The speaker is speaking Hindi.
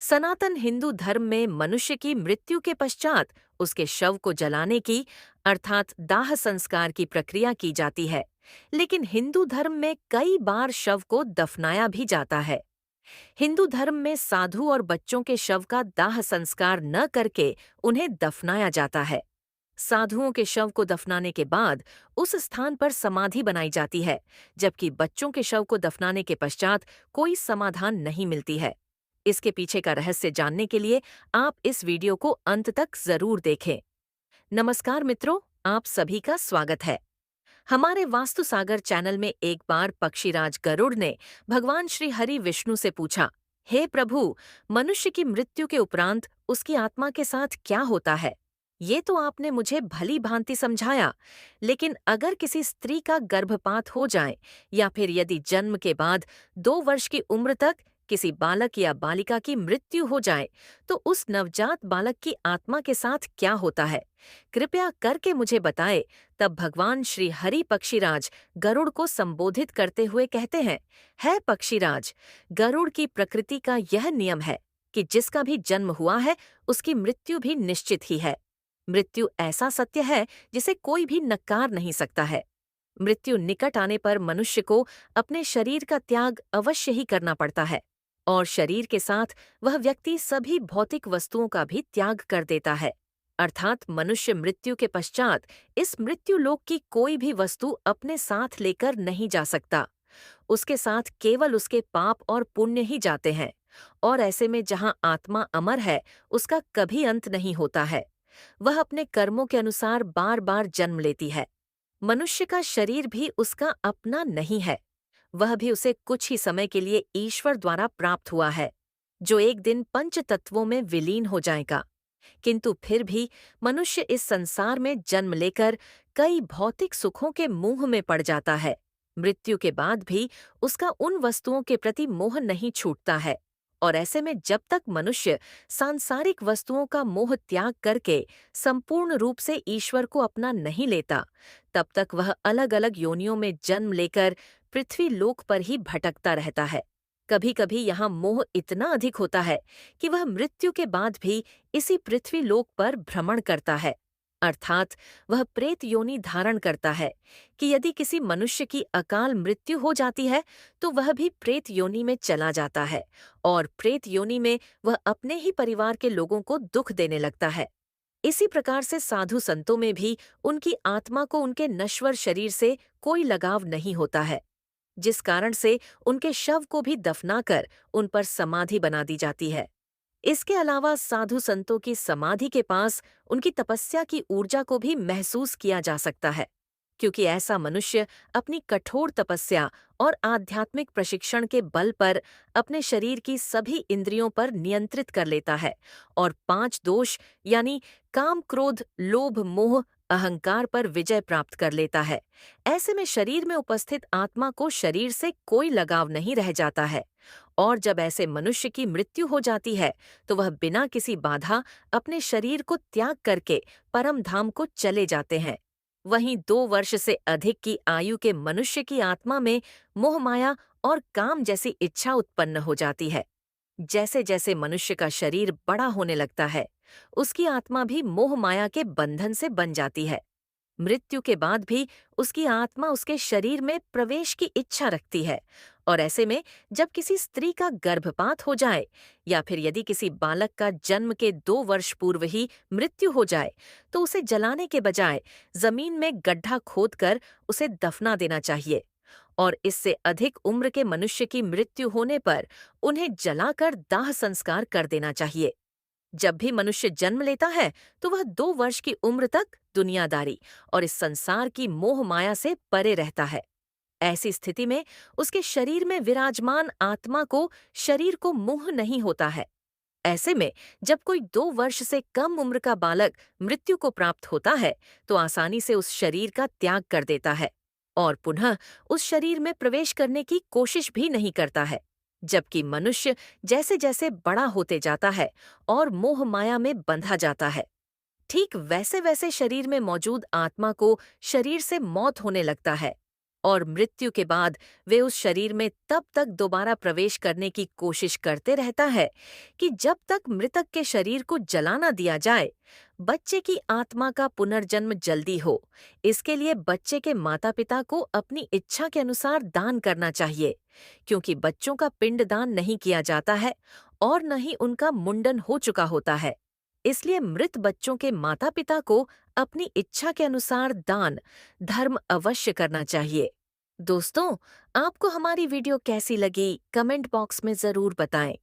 सनातन हिंदू धर्म में मनुष्य की मृत्यु के पश्चात उसके शव को जलाने की अर्थात दाह संस्कार की प्रक्रिया की जाती है। लेकिन हिंदू धर्म में कई बार शव को दफनाया भी जाता है। हिंदू धर्म में साधु और बच्चों के शव का दाह संस्कार न करके उन्हें दफनाया जाता है। साधुओं के शव को दफनाने के बाद उस स्थान पर समाधि बनाई जाती है, जबकि बच्चों के शव को दफनाने के पश्चात कोई समाधान नहीं मिलती है। इसके पीछे का रहस्य जानने के लिए आप इस वीडियो को अंत तक जरूर देखें। नमस्कार मित्रों, आप सभी का स्वागत है। हमारे वास्तु सागर चैनल में एक बार पक्षीराज गरुड़ ने भगवान श्री हरि विष्णु से पूछा, हे प्रभु, मनुष्य की मृत्यु के उपरांत उसकी आत्मा के साथ क्या होता है? ये तो आपने मुझे भली भांति समझाया, लेकिन अगर किसी स्त्री का गर्भपात हो जाए या फिर यदि जन्म के बाद 2 वर्ष की उम्र तक किसी बालक या बालिका की मृत्यु हो जाए, तो उस नवजात बालक की आत्मा के साथ क्या होता है? कृपया करके मुझे बताएं। तब भगवान श्री हरि पक्षीराज गरुड़ को संबोधित करते हुए कहते हैं, है पक्षीराज, गरुड़ की प्रकृति का यह नियम है कि जिसका भी जन्म हुआ है उसकी मृत्यु भी निश्चित ही है। मृत्यु ऐसा सत्य है जिसे कोई भी नकार नहीं सकता है। मृत्यु निकट आने पर मनुष्य को अपने शरीर का त्याग अवश्य ही करना पड़ता है और शरीर के साथ वह व्यक्ति सभी भौतिक वस्तुओं का भी त्याग कर देता है। अर्थात मनुष्य मृत्यु के पश्चात इस मृत्यु लोक की कोई भी वस्तु अपने साथ लेकर नहीं जा सकता। उसके साथ केवल उसके पाप और पुण्य ही जाते हैं। और ऐसे में जहाँ आत्मा अमर है, उसका कभी अंत नहीं होता है। वह अपने कर्मों के अनुसार बार बार जन्म लेती है। मनुष्य का शरीर भी उसका अपना नहीं है, वह भी उसे कुछ ही समय के लिए ईश्वर द्वारा प्राप्त हुआ है, जो एक दिन पंच तत्वों में विलीन हो जाएगा। किंतु फिर भी मनुष्य इस संसार में जन्म लेकर कई भौतिक सुखों के मुंह में पड़ जाता है। मृत्यु के बाद भी उसका उन वस्तुओं के प्रति मोह नहीं छूटता है। और ऐसे में जब तक मनुष्य सांसारिक वस्तुओं का मोह त्याग करके संपूर्ण रूप से ईश्वर को अपना नहीं लेता, तब तक वह अलग अलग योनियों में जन्म लेकर पृथ्वी लोक पर ही भटकता रहता है। कभी कभी यहाँ मोह इतना अधिक होता है कि वह मृत्यु के बाद भी इसी पृथ्वी लोक पर भ्रमण करता है। अर्थात वह प्रेत योनि धारण करता है कि यदि किसी मनुष्य की अकाल मृत्यु हो जाती है तो वह भी प्रेत योनि में चला जाता है और प्रेत योनि में वह अपने ही परिवार के लोगों को दुख देने लगता है। इसी प्रकार से साधु संतों में भी उनकी आत्मा को उनके नश्वर शरीर से कोई लगाव नहीं होता है, जिस कारण से उनके शव को भी दफनाकर उन पर समाधि बना दी जाती है। इसके अलावा साधु संतों की समाधि के पास उनकी तपस्या की ऊर्जा को भी महसूस किया जा सकता है, क्योंकि ऐसा मनुष्य अपनी कठोर तपस्या और आध्यात्मिक प्रशिक्षण के बल पर अपने शरीर की सभी इंद्रियों पर नियंत्रित कर लेता है और 5 दोष यानी काम, क्रोध, लोभ, मोह, अहंकार पर विजय प्राप्त कर लेता है। ऐसे में शरीर में उपस्थित आत्मा को शरीर से कोई लगाव नहीं रह जाता है। और जब ऐसे मनुष्य की मृत्यु हो जाती है तो वह बिना किसी बाधा अपने शरीर को त्याग करके परम धाम को चले जाते हैं। वहीं 2 वर्ष से अधिक की आयु के मनुष्य की आत्मा में मोह, माया और काम जैसी इच्छा उत्पन्न हो जाती है। जैसे जैसे मनुष्य का शरीर बड़ा होने लगता है, उसकी आत्मा भी मोह माया के बंधन से बन जाती है। मृत्यु के बाद भी उसकी आत्मा उसके शरीर में प्रवेश की इच्छा रखती है। और ऐसे में जब किसी स्त्री का गर्भपात हो जाए या फिर यदि किसी बालक का जन्म के 2 वर्ष पूर्व ही मृत्यु हो जाए, तो उसे जलाने के बजाय जमीन में गड्ढा खोदकर उसे दफना देना चाहिए। और इससे अधिक उम्र के मनुष्य की मृत्यु होने पर उन्हें जलाकर दाह संस्कार कर देना चाहिए। जब भी मनुष्य जन्म लेता है तो वह 2 वर्ष की उम्र तक दुनियादारी और इस संसार की मोह माया से परे रहता है। ऐसी स्थिति में उसके शरीर में विराजमान आत्मा को शरीर को मोह नहीं होता है। ऐसे में जब कोई 2 वर्ष से कम उम्र का बालक मृत्यु को प्राप्त होता है तो आसानी से उस शरीर का त्याग कर देता है और पुनः उस शरीर में प्रवेश करने की कोशिश भी नहीं करता है। जबकि मनुष्य जैसे जैसे बड़ा होते जाता है और मोह माया में बंधा जाता है, ठीक वैसे वैसे शरीर में मौजूद आत्मा को शरीर से मौत होने लगता है। और मृत्यु के बाद वे उस शरीर में तब तक दोबारा प्रवेश करने की कोशिश करते रहता है कि जब तक मृतक के शरीर को जला ना दिया जाए। बच्चे की आत्मा का पुनर्जन्म जल्दी हो, इसके लिए बच्चे के माता-पिता को अपनी इच्छा के अनुसार दान करना चाहिए, क्योंकि बच्चों का पिंडदान नहीं किया जाता है और न ही उनका मुंडन हो चुका होता है। इसलिए मृत बच्चों के माता-पिता को अपनी इच्छा के अनुसार दान धर्म अवश्य करना चाहिए। दोस्तों, आपको हमारी वीडियो कैसी लगी? कमेंट बॉक्स में ज़रूर बताएं।